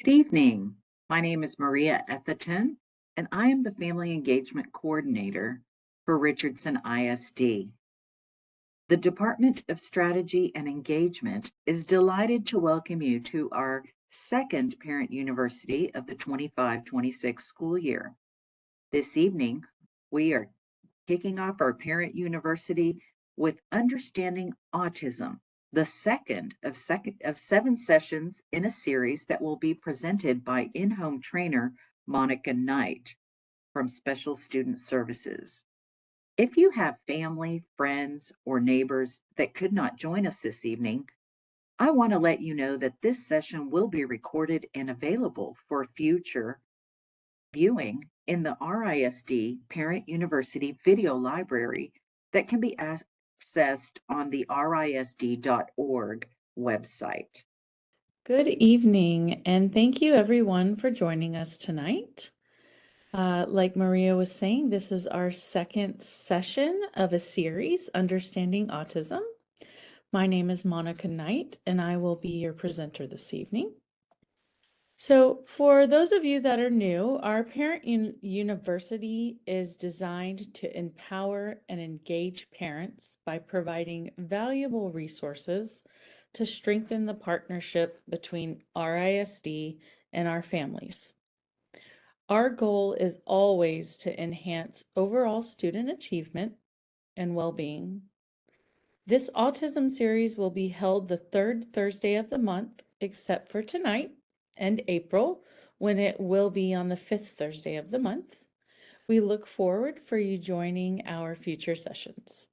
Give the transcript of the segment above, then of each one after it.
Good evening. My name is Maria Etherton, and I am the Family Engagement Coordinator for Richardson ISD. The Department of Strategy and Engagement is delighted to welcome you to our second Parent University of the 25-26 school year. This evening, we are kicking off our Parent University with Understanding Autism, the second of 7 sessions in a series that will be presented by in-home trainer Monica Knight from Special Student Services. If you have family, friends, or neighbors that could not join us this evening, I want to let you know that this session will be recorded and available for future viewing in the RISD Parent University video library that can be accessed on the risd.org website. Good evening, and thank you everyone for joining us tonight. Like Maria was saying, this is our second session of a series, Understanding Autism. My name is Monica Knight, and I will be your presenter this evening. So for those of you that are new, our Parent University is designed to empower and engage parents by providing valuable resources to strengthen the partnership between RISD and our families. Our goal is always to enhance overall student achievement and well-being. This autism series will be held the third Thursday of the month, except for tonight and April, when it will be on the fifth Thursday of the month. We look forward for you joining our future sessions.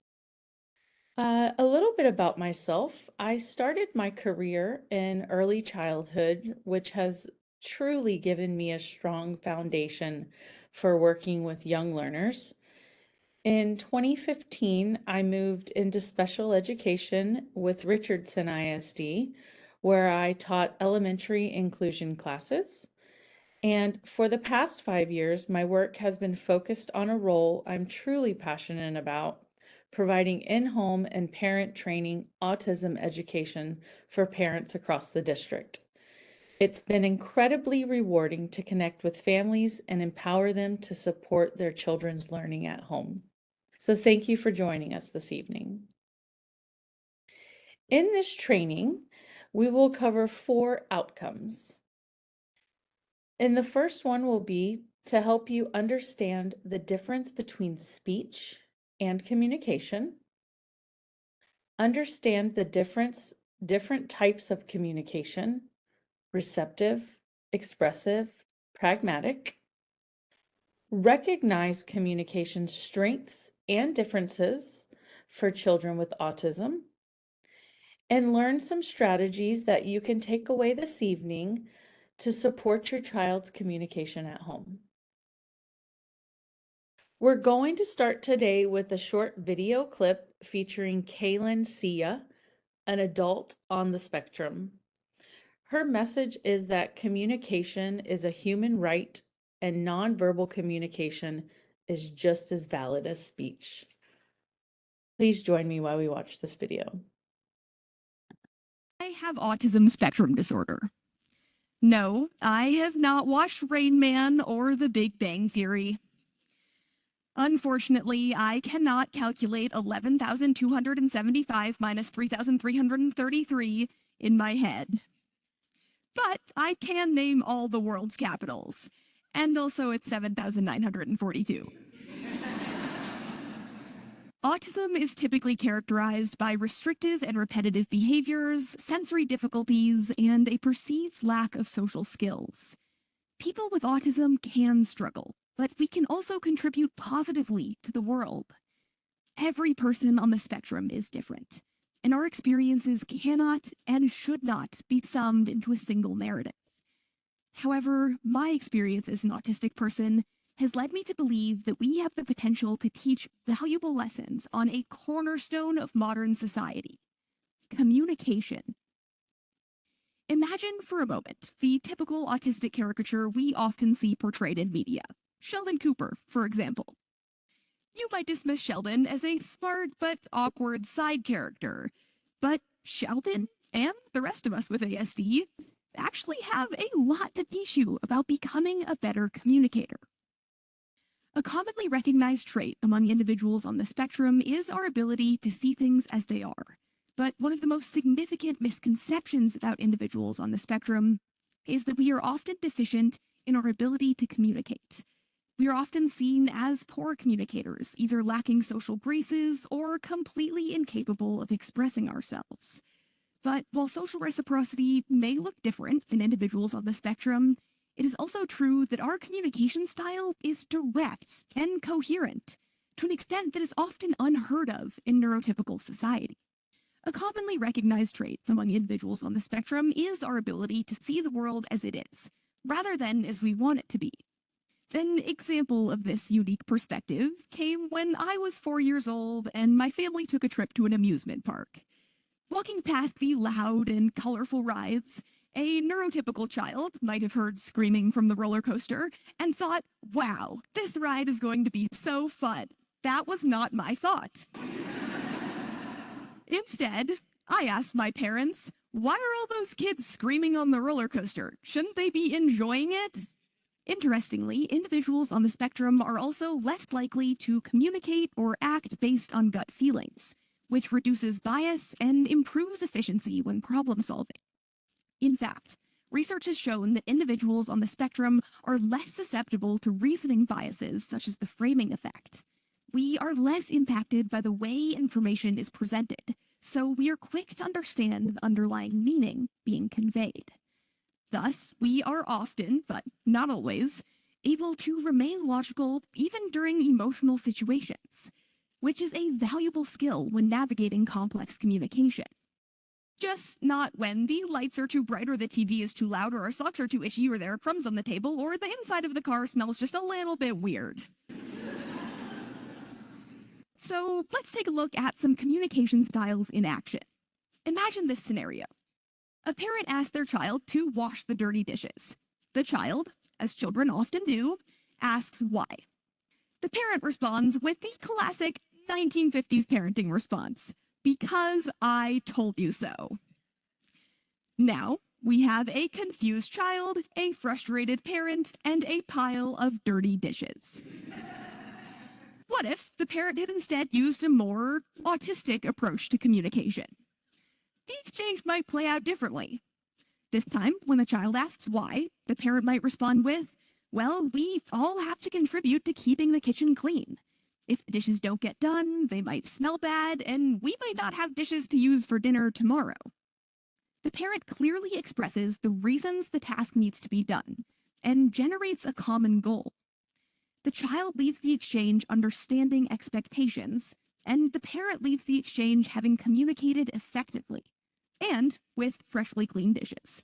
A little bit about myself. I started my career in early childhood, which has truly given me a strong foundation for working with young learners. In 2015, I moved into special education with Richardson ISD, where I taught elementary inclusion classes. And for the past 5 years, my work has been focused on a role I'm truly passionate about, providing in-home and parent training autism education for parents across the district. It's been incredibly rewarding to connect with families and empower them to support their children's learning at home. So thank you for joining us this evening. In this training, we will cover 4 outcomes. And the first one will be to help you understand the difference between speech and communication, understand the different types of communication, receptive, expressive, pragmatic, recognize communication strengths and differences for children with autism, and learn some strategies that you can take away this evening to support your child's communication at home. We're going to start today with a short video clip featuring Kaylin Sia, an adult on the spectrum. Her message is that communication is a human right and nonverbal communication is just as valid as speech. Please join me while we watch this video. I have autism spectrum disorder. No, I have not watched Rain Man or The Big Bang Theory. Unfortunately, I cannot calculate 11,275 minus 3,333 in my head. But I can name all the world's capitals, and also it's 7,942. Autism is typically characterized by restrictive and repetitive behaviors, sensory difficulties, and a perceived lack of social skills. People with autism can struggle, but we can also contribute positively to the world. Every person on the spectrum is different, and our experiences cannot and should not be summed into a single narrative. However, my experience as an autistic person has led me to believe that we have the potential to teach valuable lessons on a cornerstone of modern society: communication. Imagine for a moment the typical autistic caricature we often see portrayed in media. Sheldon Cooper, for example. You might dismiss Sheldon as a smart but awkward side character, but Sheldon, and the rest of us with ASD, actually have a lot to teach you about becoming a better communicator. A commonly recognized trait among individuals on the spectrum is our ability to see things as they are. But one of the most significant misconceptions about individuals on the spectrum is that we are often deficient in our ability to communicate. We are often seen as poor communicators, either lacking social graces or completely incapable of expressing ourselves. But while social reciprocity may look different in individuals on the spectrum, it is also true that our communication style is direct and coherent, to an extent that is often unheard of in neurotypical society. A commonly recognized trait among individuals on the spectrum is our ability to see the world as it is, rather than as we want it to be. An example of this unique perspective came when I was 4 years old and my family took a trip to an amusement park. Walking past the loud and colorful rides, a neurotypical child might have heard screaming from the roller coaster and thought, wow, this ride is going to be so fun. That was not my thought. Instead, I asked my parents, why are all those kids screaming on the roller coaster? Shouldn't they be enjoying it? Interestingly, individuals on the spectrum are also less likely to communicate or act based on gut feelings, which reduces bias and improves efficiency when problem solving. In fact, research has shown that individuals on the spectrum are less susceptible to reasoning biases such as the framing effect. We are less impacted by the way information is presented, so we are quick to understand the underlying meaning being conveyed. Thus, we are often, but not always, able to remain logical even during emotional situations, which is a valuable skill when navigating complex communication. Just not when the lights are too bright or the TV is too loud or our socks are too itchy or there are crumbs on the table or the inside of the car smells just a little bit weird. So let's take a look at some communication styles in action. Imagine this scenario. A parent asks their child to wash the dirty dishes. The child, as children often do, asks why. The parent responds with the classic 1950s parenting response, because I told you so. Now, we have a confused child, a frustrated parent, and a pile of dirty dishes. What if the parent had instead used a more autistic approach to communication? The exchange might play out differently. This time, when the child asks why, the parent might respond with, well, we all have to contribute to keeping the kitchen clean. If the dishes don't get done, they might smell bad, and we might not have dishes to use for dinner tomorrow. The parent clearly expresses the reasons the task needs to be done, and generates a common goal. The child leaves the exchange understanding expectations, and the parent leaves the exchange having communicated effectively, and with freshly cleaned dishes.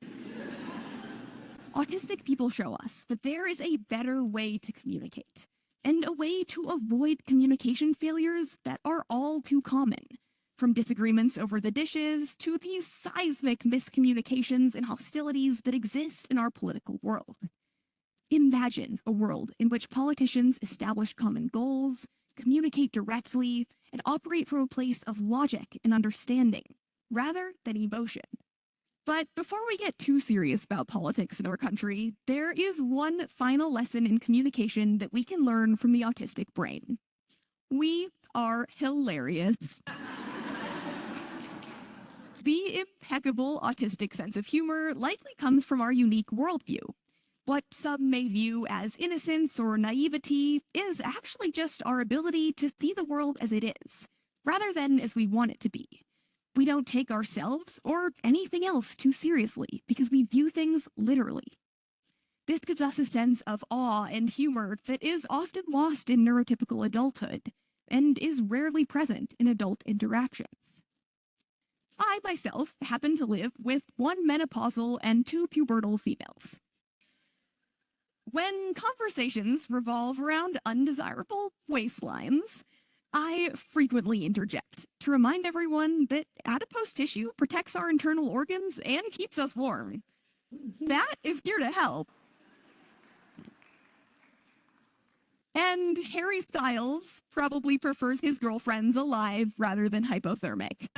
Autistic people show us that there is a better way to communicate, and a way to avoid communication failures that are all too common, from disagreements over the dishes to these seismic miscommunications and hostilities that exist in our political world. Imagine a world in which politicians establish common goals, communicate directly, and operate from a place of logic and understanding, rather than emotion. But before we get too serious about politics in our country, there is one final lesson in communication that we can learn from the autistic brain. We are hilarious. The impeccable autistic sense of humor likely comes from our unique worldview. What some may view as innocence or naivety is actually just our ability to see the world as it is, rather than as we want it to be. We don't take ourselves or anything else too seriously because we view things literally. This gives us a sense of awe and humor that is often lost in neurotypical adulthood and is rarely present in adult interactions. I myself happen to live with one menopausal and two pubertal females. When conversations revolve around undesirable waistlines, I frequently interject to remind everyone that adipose tissue protects our internal organs and keeps us warm. That is here to help. And Harry Styles probably prefers his girlfriends alive rather than hypothermic.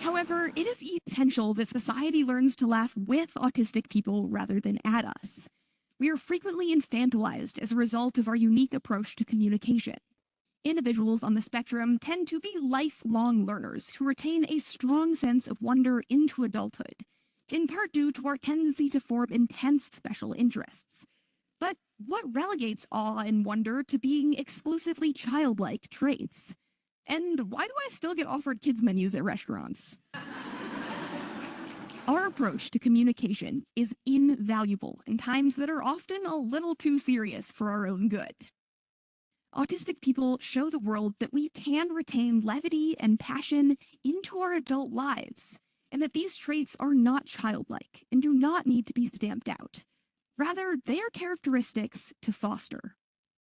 However, it is essential that society learns to laugh with autistic people rather than at us. We are frequently infantilized as a result of our unique approach to communication. Individuals on the spectrum tend to be lifelong learners who retain a strong sense of wonder into adulthood, in part due to our tendency to form intense special interests. But what relegates awe and wonder to being exclusively childlike traits? And why do I still get offered kids' menus at restaurants? Our approach to communication is invaluable in times that are often a little too serious for our own good. Autistic people show the world that we can retain levity and passion into our adult lives, and that these traits are not childlike and do not need to be stamped out. Rather, they are characteristics to foster.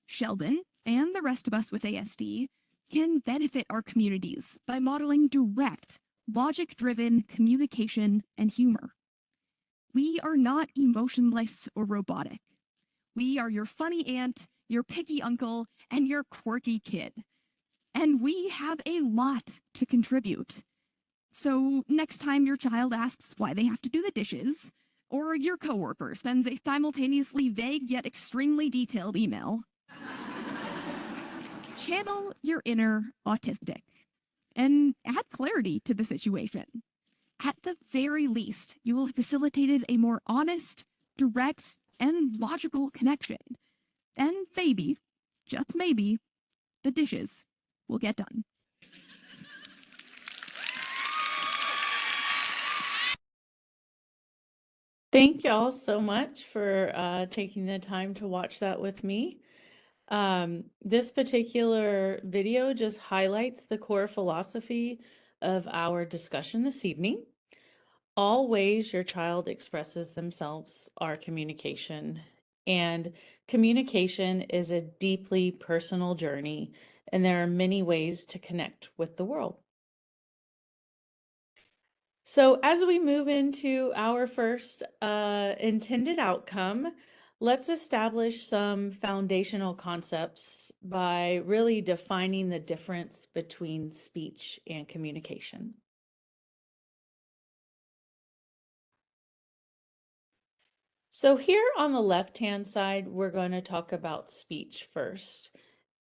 Sheldon, and the rest of us with ASD, can benefit our communities by modeling direct, logic-driven communication and humor. We are not emotionless or robotic. We are your funny aunt, your picky uncle, and your quirky kid. And we have a lot to contribute. So next time your child asks why they have to do the dishes, or your coworker sends a simultaneously vague yet extremely detailed email, channel your inner autistic and add clarity to the situation. At the very least, you will have facilitated a more honest, direct, and logical connection. And maybe, just maybe, the dishes will get done. Thank y'all so much for taking the time to watch that with me. This particular video just highlights the core philosophy of our discussion this evening. All ways your child expresses themselves are communication, and communication is a deeply personal journey, and there are many ways to connect with the world. So as we move into our first intended outcome, let's establish some foundational concepts by really defining the difference between speech and communication. So here on the left-hand side, we're going to talk about speech first.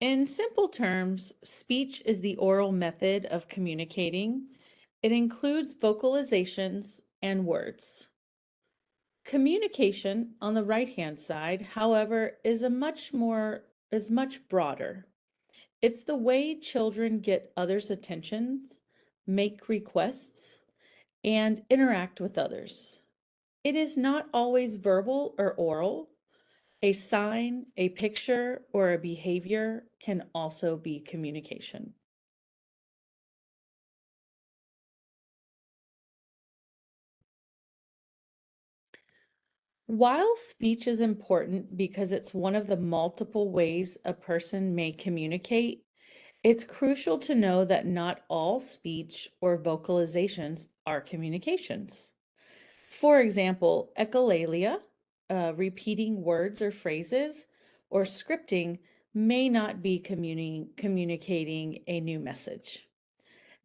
In simple terms, speech is the oral method of communicating. It includes vocalizations and words. Communication on the right-hand side, however, is much broader. It's the way children get others' attentions, make requests, and interact with others. It is not always verbal or oral. A sign, a picture, or a behavior can also be communication. While speech is important because it's one of the multiple ways a person may communicate, it's crucial to know that not all speech or vocalizations are communications. For example, echolalia, repeating words or phrases, or scripting may not be communicating a new message.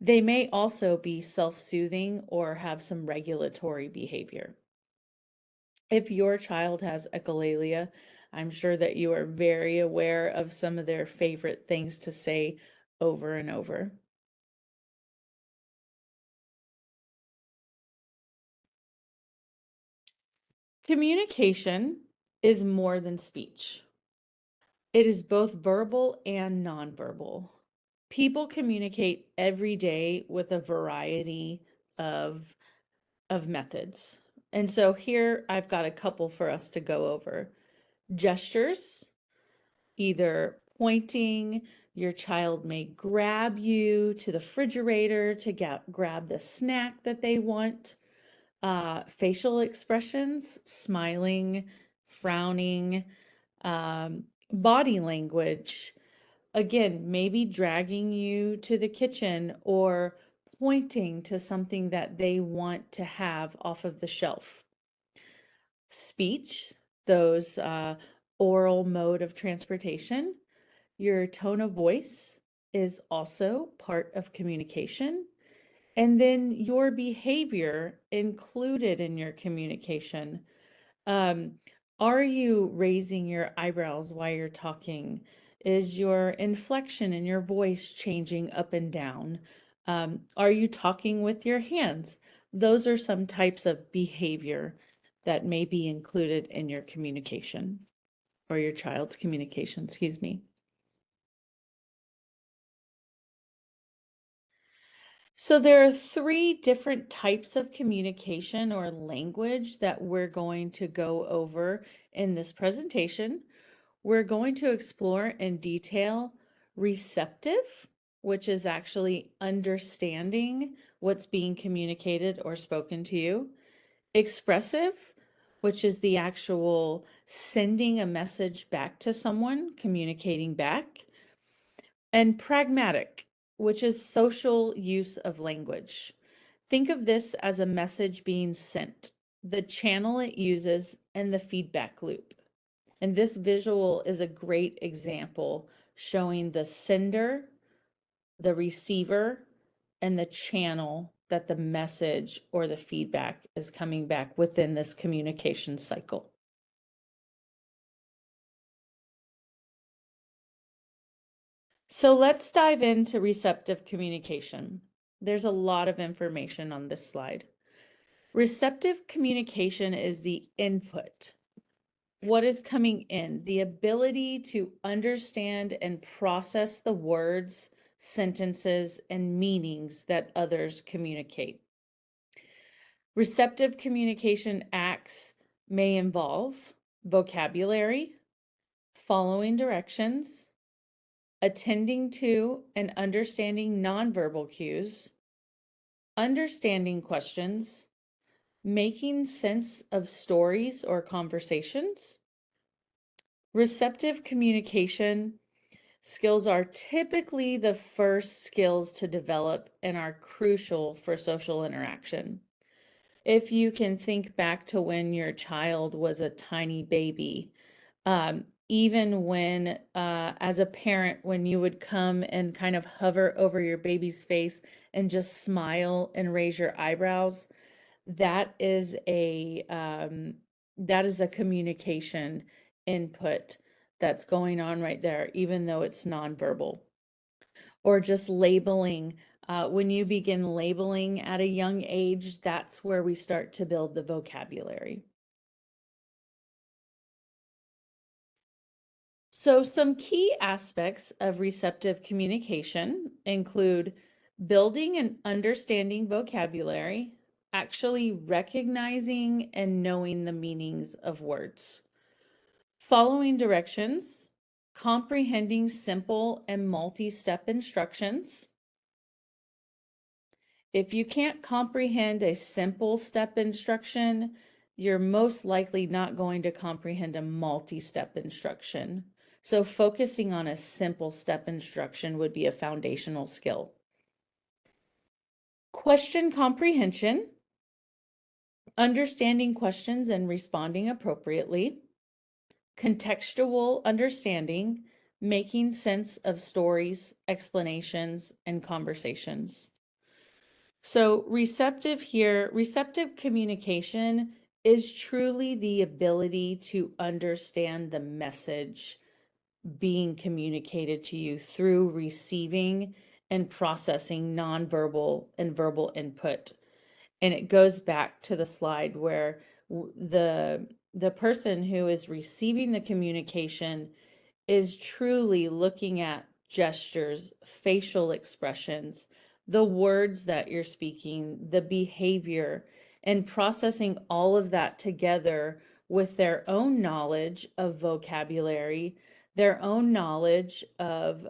They may also be self-soothing or have some regulatory behavior. If your child has echolalia, I'm sure that you are very aware of some of their favorite things to say over and over. Communication is more than speech. It is both verbal and nonverbal. People communicate every day with a variety of methods. And so here I've got a couple for us to go over. Gestures, either pointing, your child may grab you to the refrigerator to grab the snack that they want. Facial expressions, smiling, frowning, body language, again, maybe dragging you to the kitchen or pointing to something that they want to have off of the shelf. Speech, those oral mode of transportation. Your tone of voice is also part of communication. And then your behavior included in your communication. Are you raising your eyebrows while you're talking? Is your inflection in your voice changing up and down? Are you talking with your hands? Those are some types of behavior that may be included in your communication or your child's communication, excuse me. So there are 3 different types of communication or language that we're going to go over in this presentation. We're going to explore in detail receptive, which is actually understanding what's being communicated or spoken to you. Expressive, which is the actual sending a message back to someone, communicating back. And pragmatic, which is social use of language. Think of this as a message being sent, the channel it uses, and the feedback loop. And this visual is a great example showing the sender, the receiver, and the channel that the message or the feedback is coming back within this communication cycle. So let's dive into receptive communication. There's a lot of information on this slide. Receptive communication is the input. What is coming in? The ability to understand and process the words, sentences, and meanings that others communicate. Receptive communication acts may involve vocabulary, following directions, attending to and understanding nonverbal cues, understanding questions, making sense of stories or conversations. Receptive communication skills are typically the first skills to develop and are crucial for social interaction. If you can think back to when your child was a tiny baby, even when, as a parent, when you would come and kind of hover over your baby's face and just smile and raise your eyebrows, that is a communication input that's going on right there, even though it's nonverbal. Or just labeling. When you begin labeling at a young age, that's where we start to build the vocabulary. So some key aspects of receptive communication include building and understanding vocabulary, actually recognizing and knowing the meanings of words, following directions, comprehending simple and multi-step instructions. If you can't comprehend a simple step instruction, you're most likely not going to comprehend a multi-step instruction. So focusing on a simple step instruction would be a foundational skill. Question comprehension, understanding questions and responding appropriately. Contextual understanding, making sense of stories, explanations, and conversations. So receptive here, receptive communication is truly the ability to understand the message being communicated to you through receiving and processing nonverbal and verbal input. And it goes back to the slide where the person who is receiving the communication is truly looking at gestures, facial expressions, the words that you're speaking, the behavior, and processing all of that together with their own knowledge of vocabulary, their own knowledge of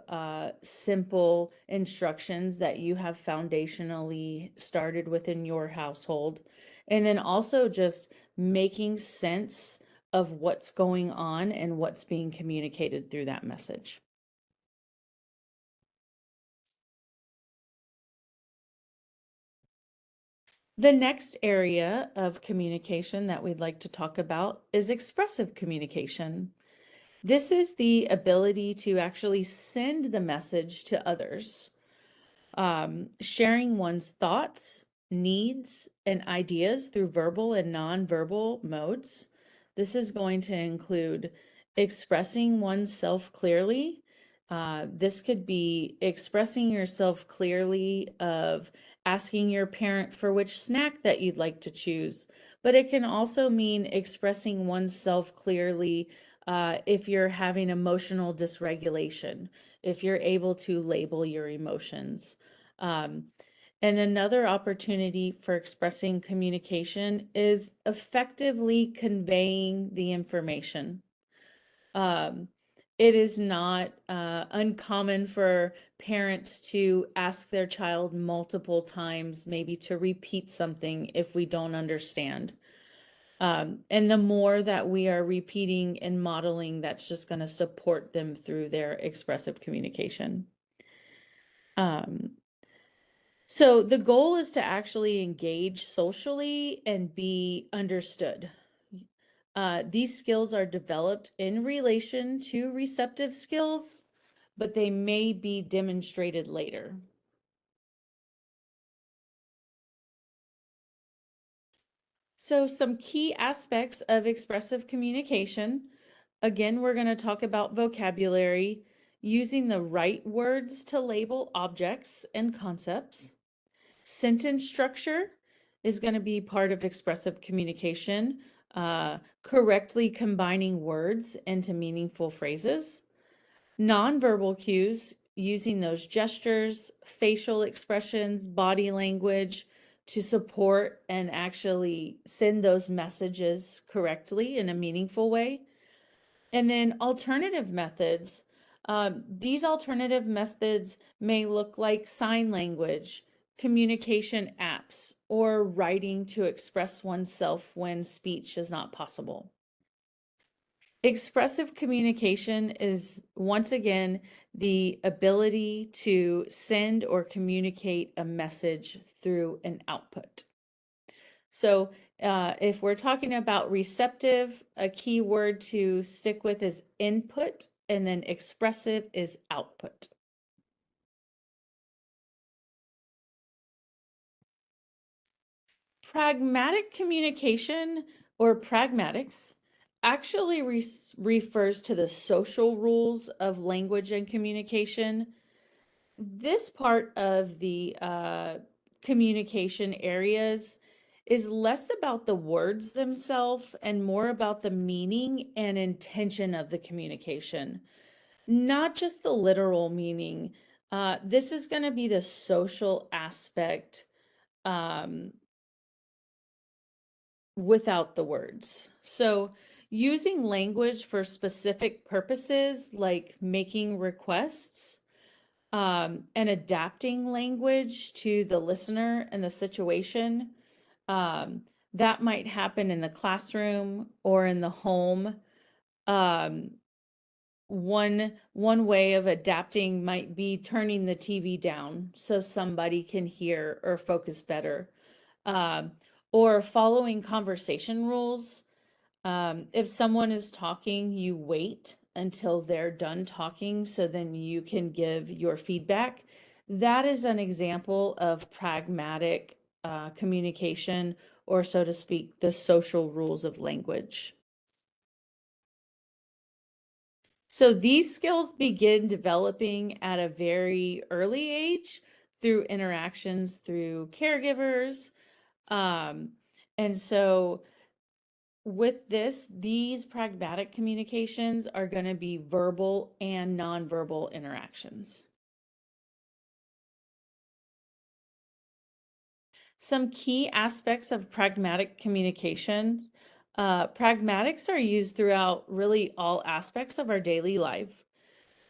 simple instructions that you have foundationally started within your household, and then also just making sense of what's going on and what's being communicated through that message. The next area of communication that we'd like to talk about is expressive communication. This is the ability to actually send the message to others. Sharing one's thoughts, needs, and ideas through verbal and nonverbal modes. This is going to include expressing oneself clearly. This could be expressing yourself clearly of asking your parent for which snack that you'd like to choose, but it can also mean expressing oneself clearly if you're having emotional dysregulation, if you're able to label your emotions. Um, and another opportunity for expressing communication is effectively conveying the information. Um, it is not uncommon for parents to ask their child multiple times, maybe to repeat something if we don't understand. And the more that we are repeating and modeling, that's just going to support them through their expressive communication. So the goal is to actually engage socially and be understood. These skills are developed in relation to receptive skills, but they may be demonstrated later. So some key aspects of expressive communication. Again, we're going to talk about vocabulary, using the right words to label objects and concepts. Sentence structure is going to be part of expressive communication, correctly combining words into meaningful phrases. Nonverbal cues, using those gestures, facial expressions, body language to support and actually send those messages correctly in a meaningful way. And then alternative methods. These alternative methods may look like sign language, communication apps, or writing to express oneself when speech is not possible. Expressive communication is, once again, the ability to send or communicate a message through an output. So if we're talking about receptive, a key word to stick with is input, and then expressive is output. Pragmatic communication, or pragmatics, actually refers to the social rules of language and communication. This part of the communication areas is less about the words themselves and more about the meaning and intention of the communication, not just the literal meaning. This is going to be the social aspect without the words. So, using language for specific purposes like making requests and adapting language to the listener and the situation. That might happen in the classroom or in the home. Um, one way of adapting might be turning the TV down so somebody can hear or focus better, um, or following conversation rules. If someone is talking, you wait until they're done talking so then you can give your feedback. That is an example of pragmatic communication, or so to speak, the social rules of language. So these skills begin developing at a very early age through interactions through caregivers. And so with this, these pragmatic communications are going to be verbal and nonverbal interactions. Some key aspects of pragmatic communication. Pragmatics are used throughout really all aspects of our daily life.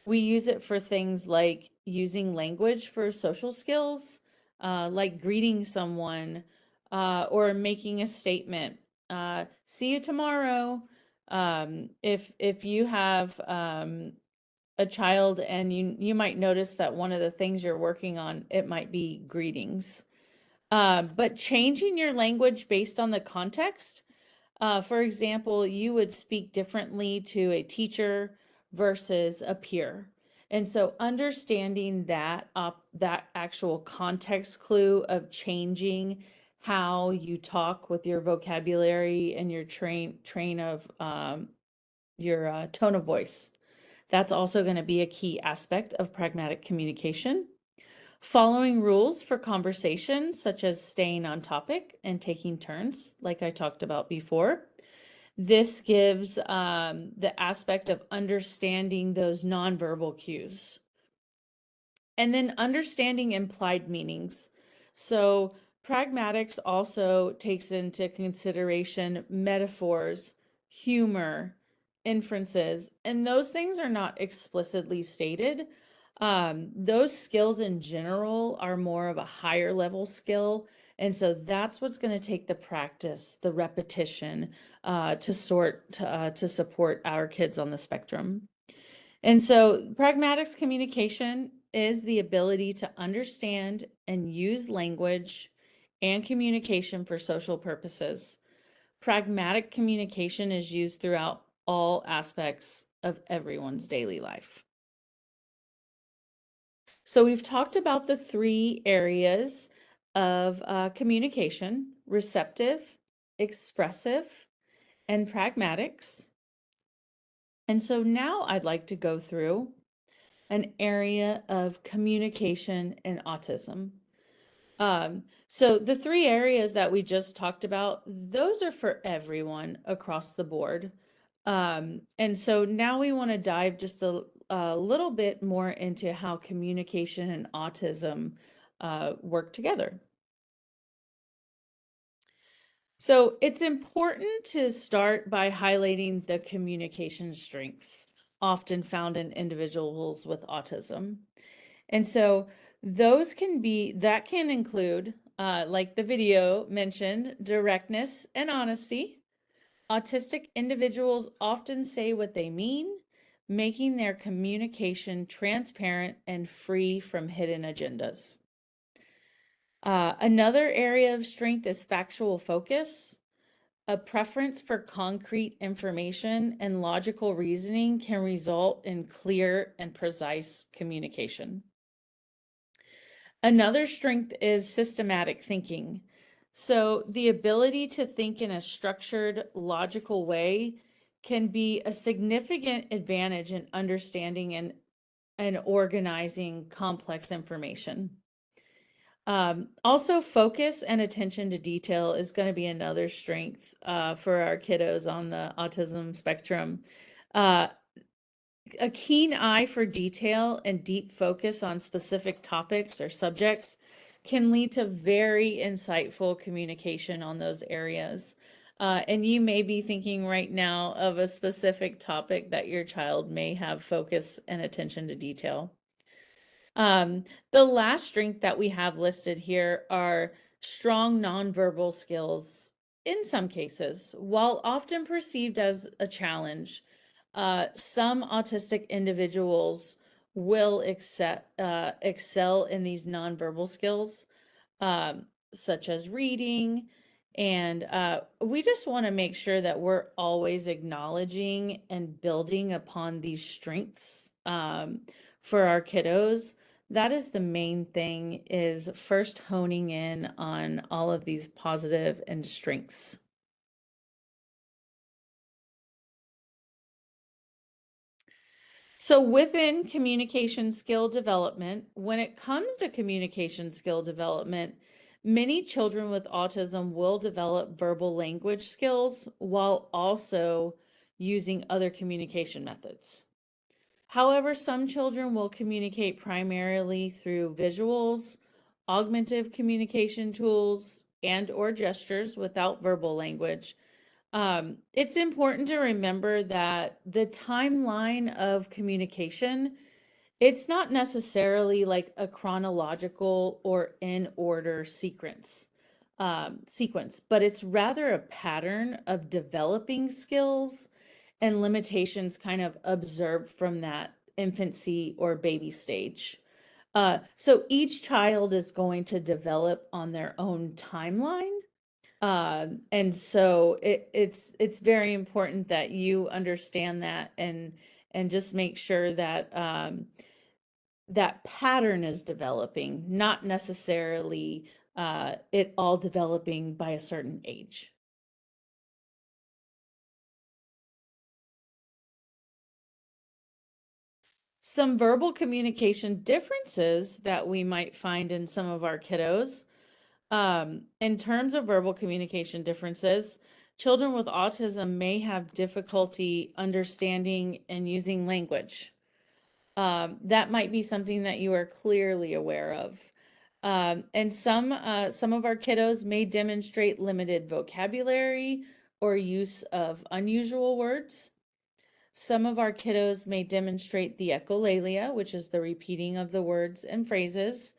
We use it for things like using language for social skills, like greeting someone or making a statement. See you tomorrow. If you have a child and you might notice that one of the things you're working on, it might be greetings. But changing your language based on the context. For example, you would speak differently to a teacher versus a peer. And so understanding that that actual context clue of changing how you talk with your vocabulary and your train of your tone of voice. That's also going to be a key aspect of pragmatic communication. Following rules for conversation, such as staying on topic and taking turns, like I talked about before. This gives the aspect of understanding those nonverbal cues. And then understanding implied meanings. So pragmatics also takes into consideration metaphors, humor, inferences, and those things are not explicitly stated. Those skills in general are more of a higher level skill. And so that's what's going to take the practice, the repetition to support our kids on the spectrum. And so pragmatics communication is the ability to understand and use language and communication for social purposes. Pragmatic communication is used throughout all aspects of everyone's daily life. So we've talked about the 3 areas of communication: receptive, expressive, and pragmatics. And so now I'd like to go through an area of communication and autism. So the 3 areas that we just talked about, those are for everyone across the board. And so now we want to dive just a little bit more into how communication and autism work together. So it's important to start by highlighting the communication strengths often found in individuals with autism. And so those that can include, like the video mentioned, directness and honesty. Autistic individuals often say what they mean, making their communication transparent and free from hidden agendas. Another area of strength is factual focus. A preference for concrete information and logical reasoning can result in clear and precise communication. Another strength is systematic thinking. So the ability to think in a structured, logical way can be a significant advantage in understanding and organizing complex information. Also, focus and attention to detail is going to be another strength for our kiddos on the autism spectrum. A keen eye for detail and deep focus on specific topics or subjects can lead to very insightful communication on those areas. And you may be thinking right now of a specific topic that your child may have focus and attention to detail. The last strength that we have listed here are strong nonverbal skills in some cases. While often perceived as a challenge, some autistic individuals will excel in these nonverbal skills, such as reading. And we just want to make sure that we're always acknowledging and building upon these strengths for our kiddos. That is the main thing, is first honing in on all of these positive and strengths. So within communication skill development, when it comes to communication skill development, many children with autism will develop verbal language skills while also using other communication methods. However, some children will communicate primarily through visuals, augmentative communication tools, and/or gestures without verbal language. It's important to remember that the timeline of communication, it's not necessarily like a chronological or in order sequence, but it's rather a pattern of developing skills and limitations kind of observed from that infancy or baby stage. So each child is going to develop on their own timeline. And so it's very important that you understand that and just make sure that that pattern is developing, not necessarily it all developing by a certain age. Some verbal communication differences that we might find in some of our kiddos. In terms of verbal communication differences, children with autism may have difficulty understanding and using language. That might be something that you are clearly aware of. And some of our kiddos may demonstrate limited vocabulary or use of unusual words. Some of our kiddos may demonstrate the echolalia, which is the repeating of the words and phrases.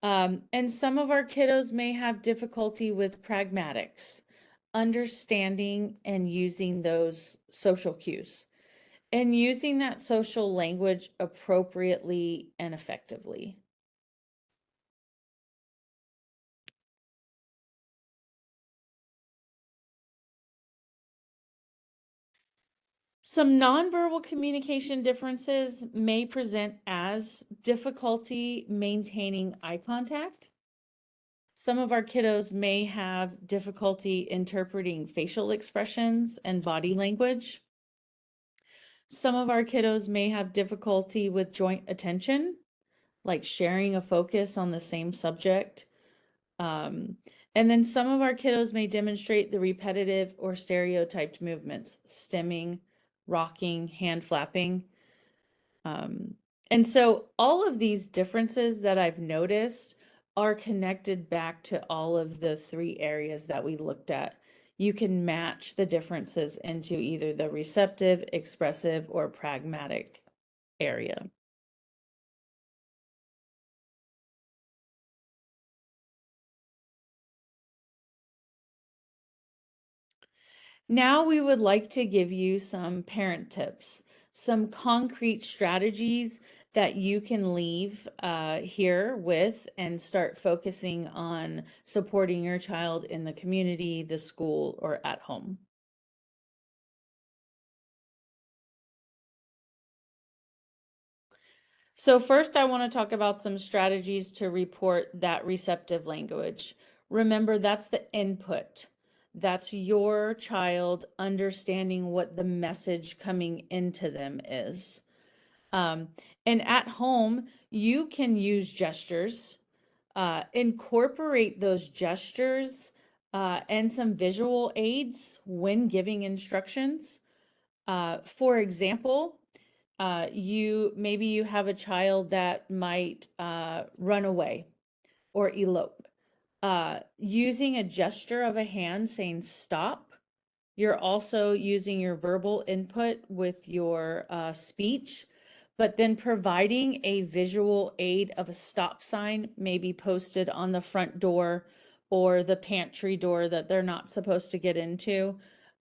And some of our kiddos may have difficulty with pragmatics, understanding and using those social cues, and using that social language appropriately and effectively. Some nonverbal communication differences may present as difficulty maintaining eye contact. Some of our kiddos may have difficulty interpreting facial expressions and body language. Some of our kiddos may have difficulty with joint attention, like sharing a focus on the same subject. And then some of our kiddos may demonstrate the repetitive or stereotyped movements, stimming, rocking, hand flapping. And so all of these differences that I've noticed are connected back to all of the 3 areas that we looked at. You can match the differences into either the receptive, expressive, or pragmatic area. Now we would like to give you some parent tips, some concrete strategies that you can leave here with and start focusing on supporting your child in the community, the school, or at home. So first, I want to talk about some strategies to report that receptive language. Remember, that's the input. That's your child understanding what the message coming into them is. And at home, you can use gestures, incorporate those gestures and some visual aids when giving instructions. For example, maybe you have a child that might run away or elope. Using a gesture of a hand saying stop, you're also using your verbal input with your speech, but then providing a visual aid of a stop sign, maybe posted on the front door or the pantry door that they're not supposed to get into.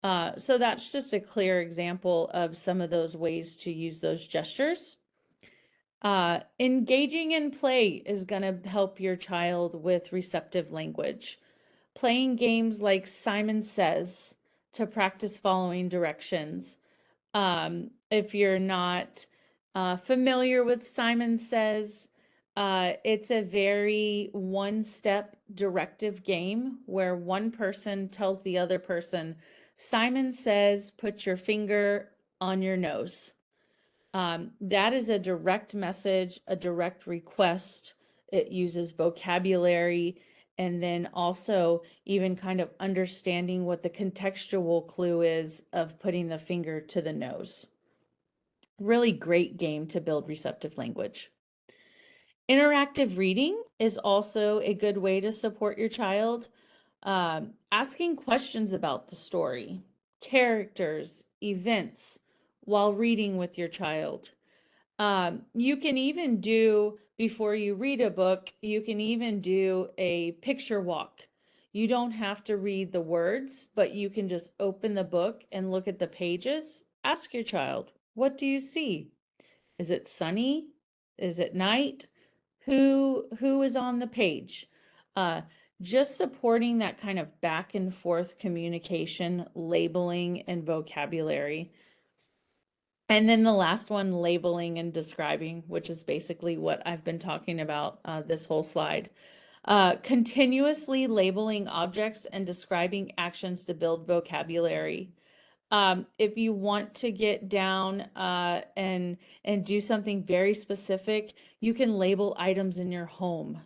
So that's just a clear example of some of those ways to use those gestures. Engaging in play is going to help your child with receptive language. Playing games like Simon Says to practice following directions. If you're not familiar with Simon Says, it's a very one-step directive game where one person tells the other person, Simon says, put your finger on your nose. That is a direct message, a direct request. It uses vocabulary and then also even kind of understanding what the contextual clue is of putting the finger to the nose. Really great game to build receptive language. Interactive reading is also a good way to support your child. Asking questions about the story, characters, events while reading with your child. You can even do, before you read a book, you can even do a picture walk. You don't have to read the words, but you can just open the book and look at the pages. Ask your child, what do you see? Is it sunny? Is it night? Who is on the page? Just supporting that kind of back and forth communication, labeling, and vocabulary. And then the last one, labeling and describing, which is basically what I've been talking about this whole slide. Continuously labeling objects and describing actions to build vocabulary. If you want to get down and do something very specific, you can label items in your home.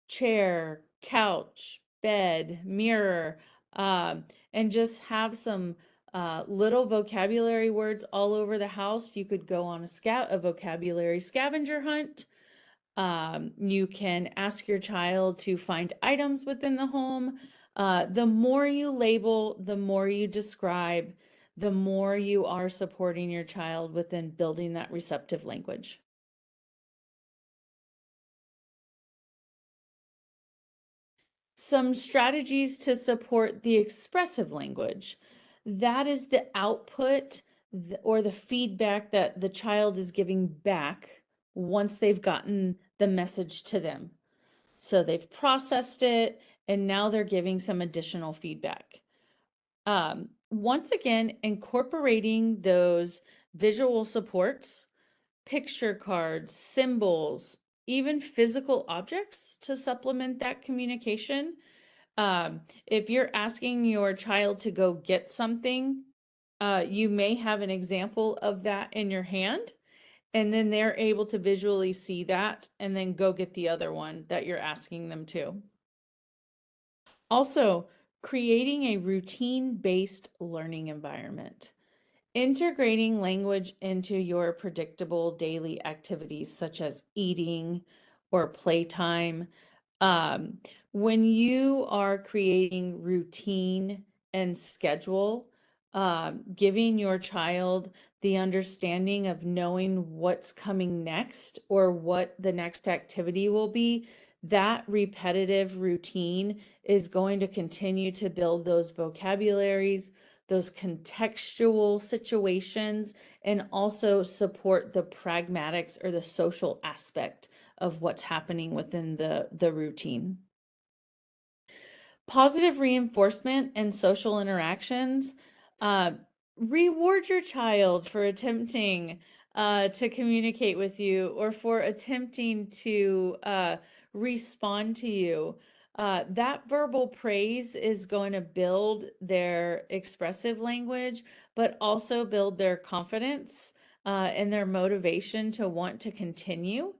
Chair, couch, bed, mirror, and just have some little vocabulary words all over the house. You could go on a vocabulary scavenger hunt. You can ask your child to find items within the home. The more you label, the more you describe, the more you are supporting your child within building that receptive language. Some strategies to support the expressive language. That is the output or the feedback that the child is giving back once they've gotten the message to them. So they've processed it and now they're giving some additional feedback. Once again, incorporating those visual supports, picture cards, symbols, even physical objects to supplement that communication. If you're asking your child to go get something, you may have an example of that in your hand, and then they're able to visually see that and then go get the other one that you're asking them to. Also, creating a routine-based learning environment. Integrating language into your predictable daily activities such as eating or playtime. When you are creating routine and schedule, giving your child the understanding of knowing what's coming next or what the next activity will be, that repetitive routine is going to continue to build those vocabularies, those contextual situations, and also support the pragmatics or the social aspect of what's happening within the routine. Positive reinforcement and social interactions. Reward your child for attempting to communicate with you or for attempting to respond to you. That verbal praise is going to build their expressive language, but also build their confidence and their motivation to want to continue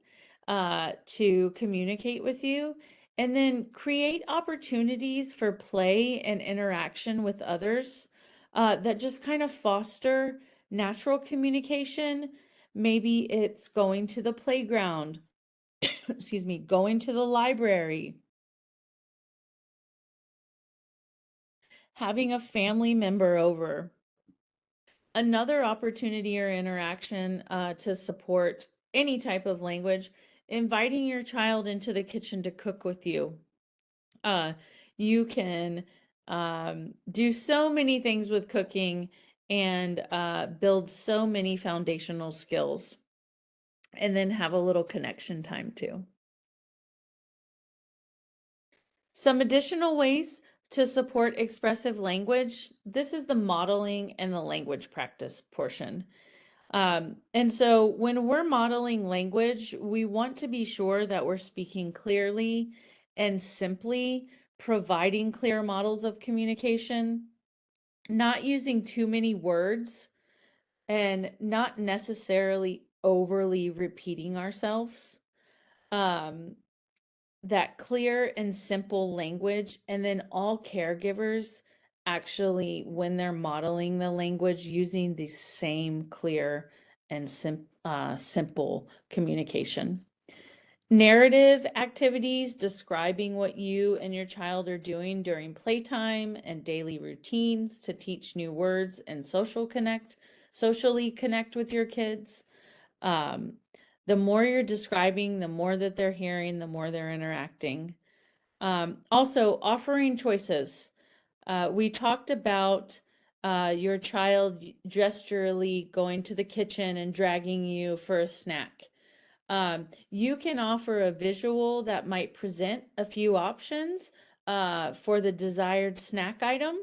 to communicate with you. And then create opportunities for play and interaction with others that just kind of foster natural communication. Maybe it's going to the playground, excuse me, going to the library, having a family member over. Another opportunity or interaction to support any type of language, inviting your child into the kitchen to cook with you. You can do so many things with cooking and build so many foundational skills, and then have a little connection time too. Some additional ways to support expressive language. This is the modeling and the language practice portion. And so when we're modeling language, we want to be sure that we're speaking clearly and simply, providing clear models of communication, not using too many words, and not necessarily overly repeating ourselves. That clear and simple language, and then all caregivers actually, when they're modeling the language, using the same clear and simple communication. Narrative activities describing what you and your child are doing during playtime and daily routines to teach new words and socially connect with your kids. The more you're describing, the more that they're hearing, the more they're interacting. Also, offering choices. We talked about your child gesturally going to the kitchen and dragging you for a snack. You can offer a visual that might present a few options for the desired snack item.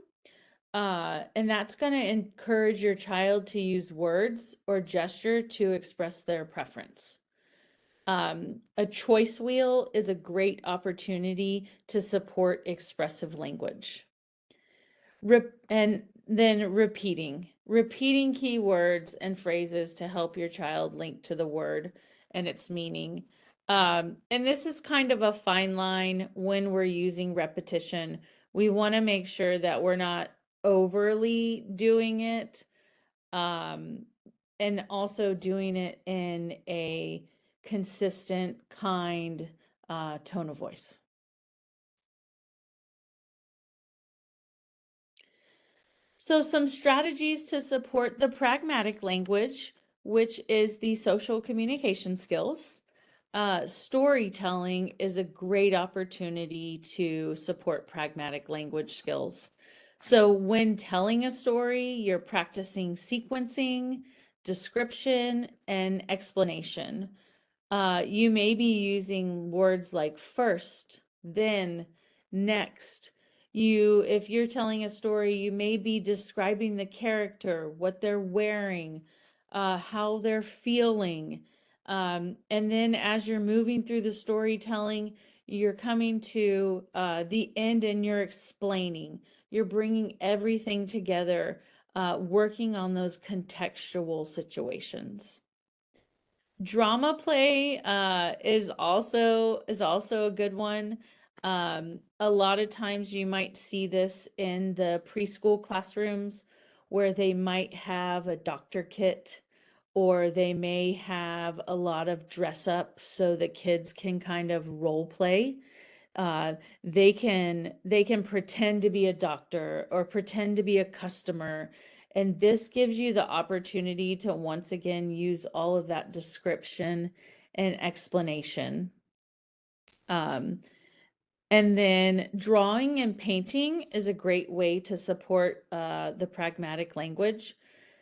And that's going to encourage your child to use words or gesture to express their preference. A choice wheel is a great opportunity to support expressive language. And then repeating key words and phrases to help your child link to the word and its meaning. And this is kind of a fine line when we're using repetition. We want to make sure that we're not overly doing it, and also doing it in a consistent, kind tone of voice. So some strategies to support the pragmatic language, which is the social communication skills. Storytelling is a great opportunity to support pragmatic language skills. So when telling a story, you're practicing sequencing, description, and explanation. You may be using words like first, then, next. If you're telling a story, you may be describing the character, what they're wearing, how they're feeling. And then as you're moving through the storytelling, you're coming to the end and you're explaining. You're bringing everything together, working on those contextual situations. Drama play is also a good one. A lot of times you might see this in the preschool classrooms where they might have a doctor kit, or they may have a lot of dress up so the kids can kind of role play. They can pretend to be a doctor or pretend to be a customer, and this gives you the opportunity to once again use all of that description and explanation. And then drawing and painting is a great way to support the pragmatic language.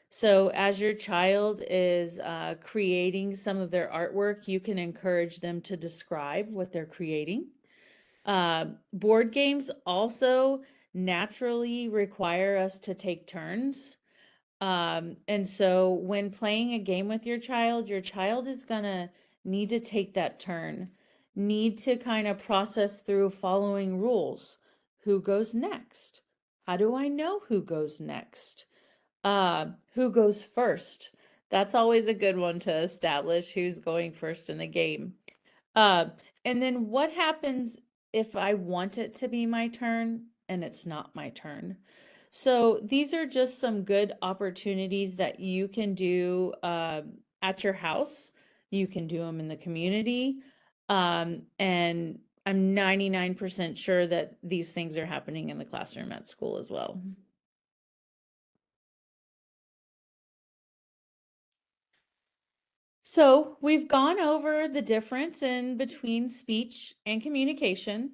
So as your child is creating some of their artwork, you can encourage them to describe what they're creating. Board games also naturally require us to take turns. And so when playing a game with your child is gonna need to take that turn, need to kind of process through following rules. Who goes next? How do I know who goes next? Who goes first? That's always a good one to establish who's going first in the game. Uh, and then what happens if I want it to be my turn and it's not my turn? So these are just some good opportunities that you can do at your house. You can do them in the community. And I'm 99% sure that these things are happening in the classroom at school as well. So we've gone over the difference in between speech and communication.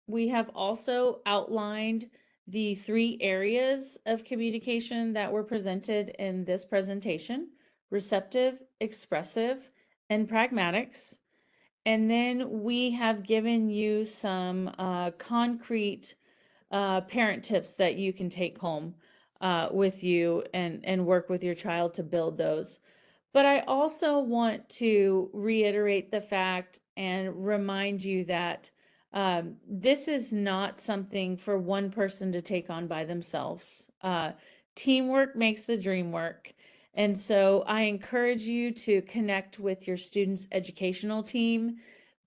We have also outlined the 3 areas of communication that were presented in this presentation: receptive, expressive, and pragmatics. And then we have given you some concrete parent tips that you can take home with you and work with your child to build those. But I also want to reiterate the fact and remind you that this is not something for one person to take on by themselves. Teamwork makes the dream work. And so I encourage you to connect with your students' educational team,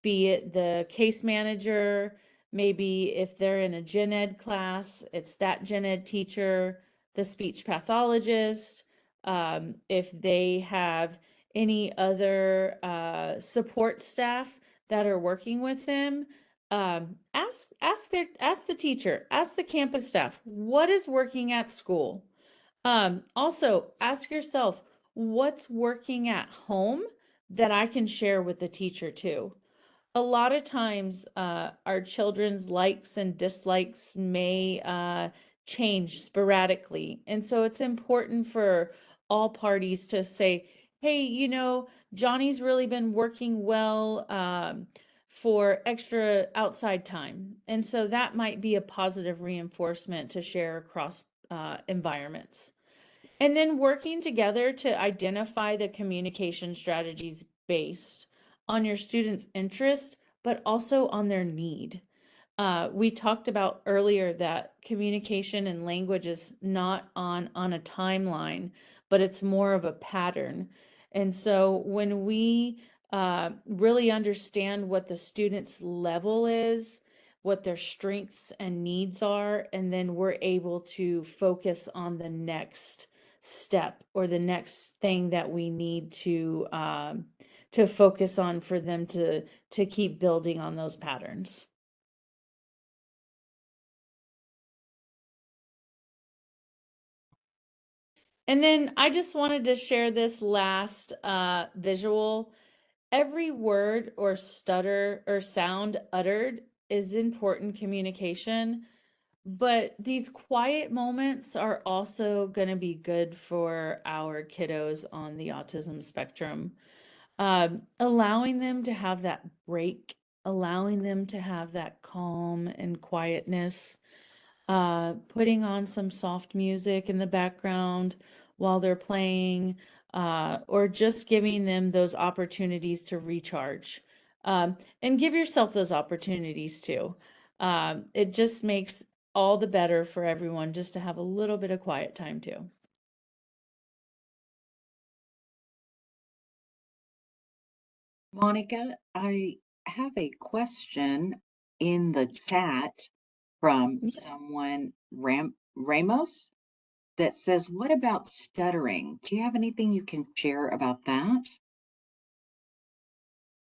be it the case manager, maybe if they're in a gen ed class, it's that gen ed teacher, the speech pathologist. If they have any other support staff that are working with them, ask the teacher, ask the campus staff, what is working at school. Also ask yourself, what's working at home that I can share with the teacher too. A lot of times our children's likes and dislikes may change sporadically, and so it's important for all parties to say, hey, Johnny's really been working well for extra outside time, and so that might be a positive reinforcement to share across environments. And then working together to identify the communication strategies based on your student's interest, but also on their need. We talked about earlier that communication and language is not on a timeline, but it's more of a pattern. And so when we really understand what the student's level is, what their strengths and needs are, and then we're able to focus on the next step or the next thing that we need to focus on for them to keep building on those patterns. And then I just wanted to share this last visual. Every word or stutter or sound uttered is important communication, but these quiet moments are also going to be good for our kiddos on the autism spectrum. Allowing them to have that break, allowing them to have that calm and quietness, putting on some soft music in the background while they're playing, or just giving them those opportunities to recharge. And give yourself those opportunities too. It just makes all the better for everyone just to have a little bit of quiet time too. Monica, I have a question in the chat from Yeah. someone, Ramos, that says, what about stuttering? Do you have anything you can share about that?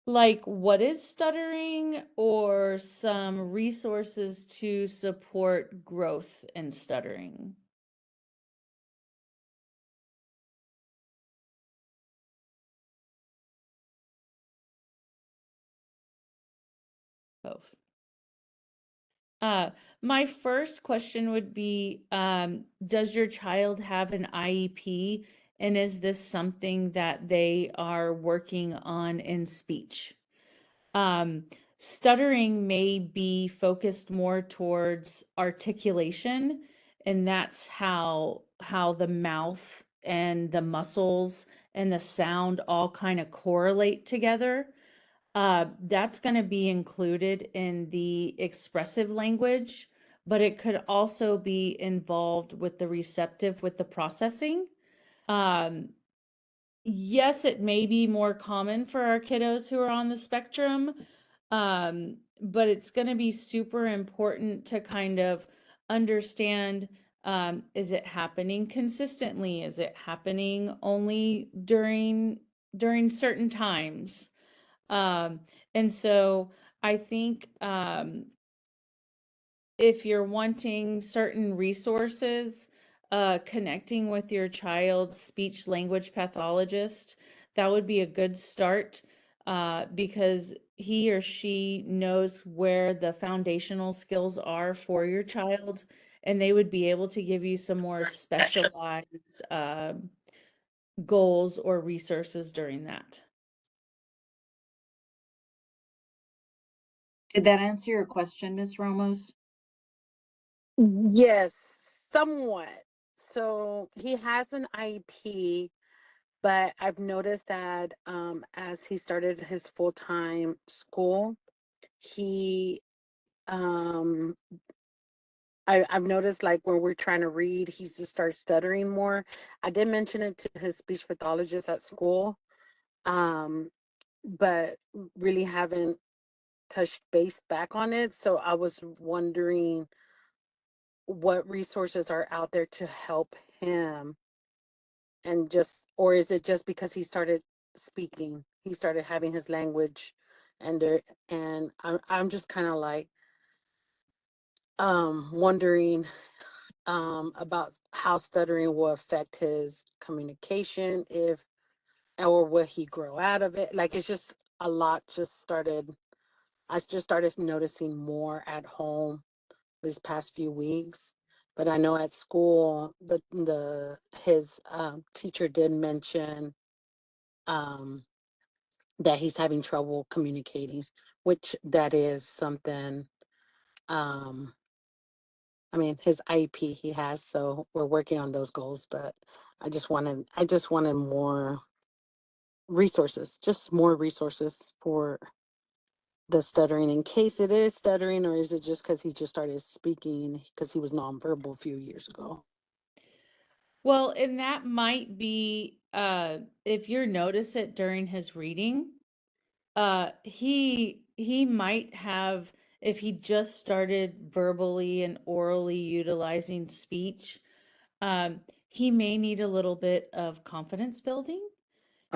Like what is stuttering or some resources to support growth in stuttering? Both. My first question would be, does your child have an IEP, and is this something that they are working on in speech? Stuttering may be focused more towards articulation, and that's how the mouth and the muscles and the sound all kind of correlate together. That's going to be included in the expressive language, but it could also be involved with the receptive, with the processing. Um, yes, it may be more common for our kiddos who are on the spectrum, but it's going to be super important to kind of understand, is it happening consistently? Is it happening only during certain times? And so I think if you're wanting certain resources, connecting with your child's speech language pathologist, that would be a good start, because he or she knows where the foundational skills are for your child, and they would be able to give you some more specialized goals or resources during that. Did that answer your question, Ms. Ramos? Yes, somewhat. So he has an IEP, but I've noticed that as he started his full-time school, he um I've noticed like when we're trying to read, he just starts stuttering more. I did mention it to his speech pathologist at school, um, but really haven't touched base back on it. So I was wondering what resources are out there to help him, and just, or is it just because he started speaking, he started having his language, and there, and I'm just kind of like wondering about how stuttering will affect his communication, if, or will he grow out of it. Like it's just a lot just started, I just started noticing more at home these past few weeks. But I know at school, the his teacher did mention that he's having trouble communicating, which that is something um, I mean, his IEP he has, so we're working on those goals, but I just wanted more resources, just more resources for the stuttering, in case it is stuttering, or is it just because he just started speaking because he was nonverbal a few years ago? Well, and that might be if you notice it during his reading, he might have, if he just started verbally and orally utilizing speech, he may need a little bit of confidence building.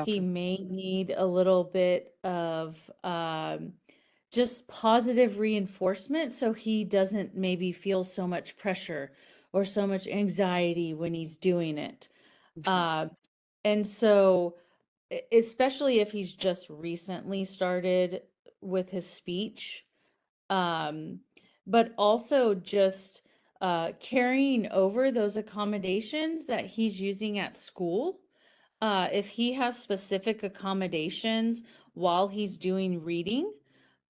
He Okay. may need a little bit of just positive reinforcement so he doesn't maybe feel so much pressure or so much anxiety when he's doing it. Okay. And so, especially if he's just recently started with his speech, but also just carrying over those accommodations that he's using at school. If he has specific accommodations while he's doing reading,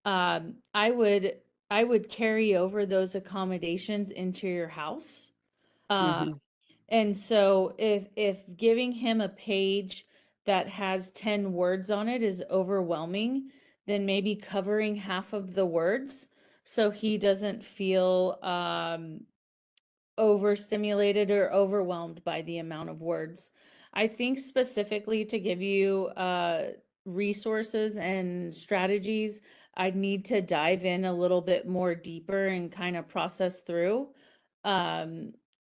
I would carry over those accommodations into your house. Mm-hmm. And so if giving him a page that has 10 words on it is overwhelming, then maybe covering half of the words so he doesn't feel overstimulated or overwhelmed by the amount of words. I think specifically to give you resources and strategies, I'd need to dive in a little bit more deeper and kind of process through.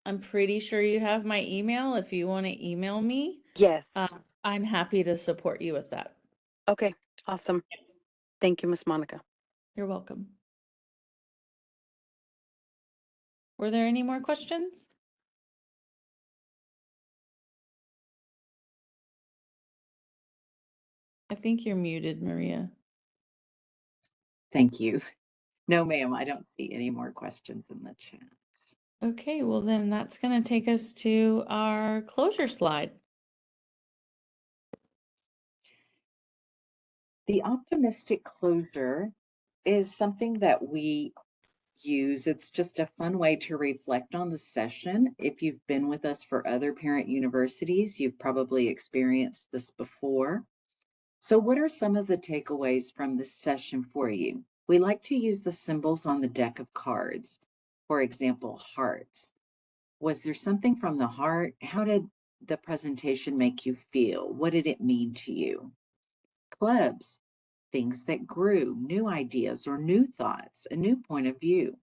I'm pretty sure you have my email. If you want to email me, Yes. I'm happy to support you with that. Okay. Awesome. Thank you, Miss Monica. You're welcome. Were there any more questions? I think you're muted, Maria. Thank you. No, ma'am, I don't see any more questions in the chat. Okay, well then that's going to take us to our closure slide. The optimistic closure is something that we use. It's just a fun way to reflect on the session. If you've been with us for other parent universities, you've probably experienced this before. So what are some of the takeaways from this session for you? We like to use the symbols on the deck of cards. For example, hearts. Was there something from the heart? How did the presentation make you feel? What did it mean to you? Clubs, things that grew, new ideas or new thoughts, a new point of view.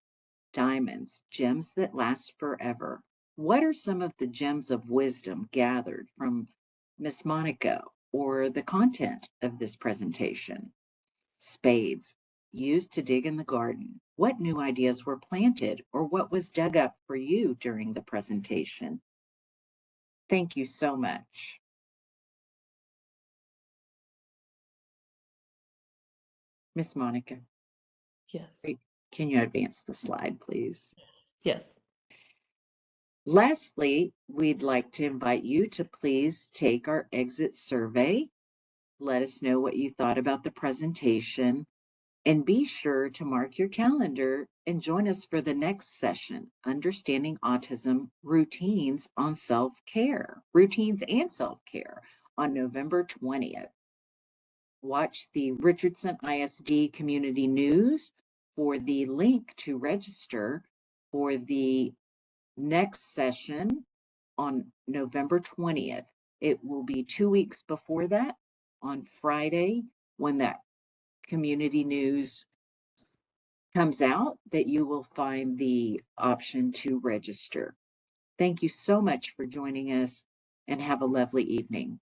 Diamonds, gems that last forever. What are some of the gems of wisdom gathered from Miss Monica or the content of this presentation? Spades, used to dig in the garden. What new ideas were planted or what was dug up for you during the presentation? Thank you so much. Miss Monica. Yes. Can you advance the slide, please? Yes. Lastly, we'd like to invite you to please take our exit survey. Let us know what you thought about the presentation, and be sure to mark your calendar and join us for the next session, Understanding Autism Routines and Self-Care, on November 20th. Watch the Richardson ISD Community News for the link to register for the next session on November 20th. It will be 2 weeks before that, on Friday, when that community news comes out, that you will find the option to register. Thank you so much for joining us, and have a lovely evening.